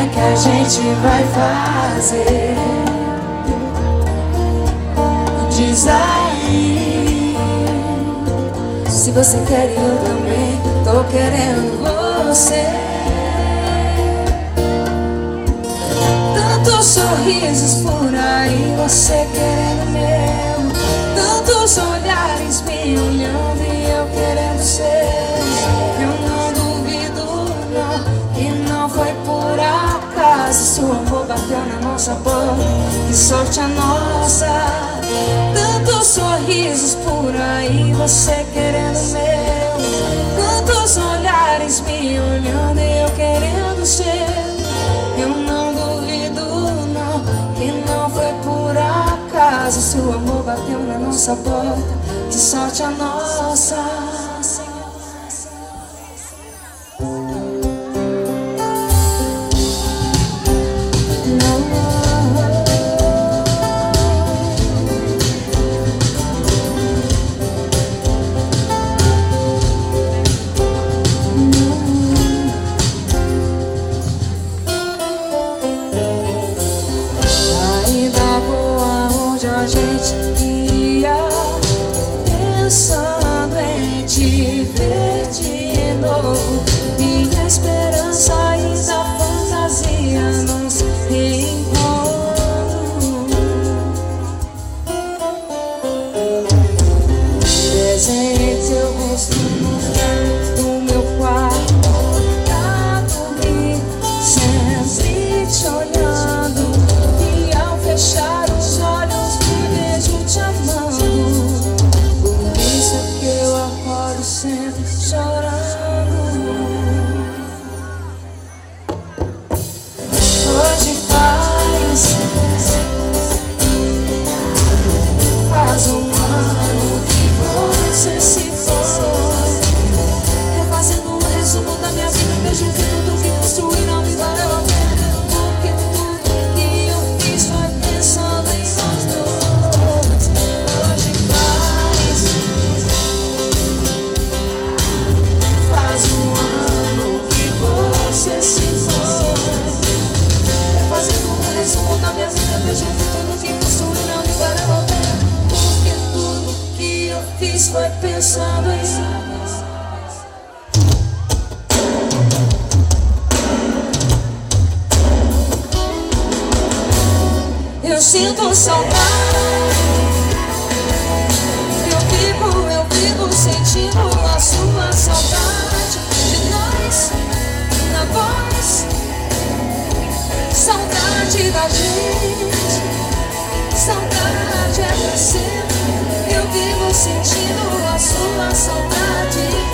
é que a gente vai fazer? Diz aí. Se você quer, eu também tô querendo você. Tantos sorrisos por aí, você querendo meu. Tantos olhares me olhando e eu querendo ser. Eu não duvido não, que não foi por acaso. Seu amor bateu na nossa porta, que sorte a nossa. Tantos sorrisos por aí, você querendo meu. Tantos olhares me olhando e eu querendo ser. Eu não duvido não, que não foi por acaso. Seu amor bateu na nossa porta, que sorte a nossa. A gente ia pensando em te ver de novo. Minha esperança e da fantasia nos reencontro. Desenhei teu rosto no meu quarto pra dormir, sempre te olhando. E ao fechar os olhos te amando, por isso é que eu acordo sempre chorando. Hoje faz um ano que você se foi, refazendo um resumo da minha vida. Vejo que tudo que construí não me valeu a pena, porque tudo que eu fiz foi pensando em nós dois. Você se foi, fazendo um resumo da minha vida. Vejo que tudo que construí não me valeu a pena, porque tudo que eu fiz foi pensando em nós. Eu sinto saudade, eu vivo sentindo a sua saudade de nós. Na voz, saudade da gente, saudade é pra sempre. Eu vivo sentindo a sua saudade.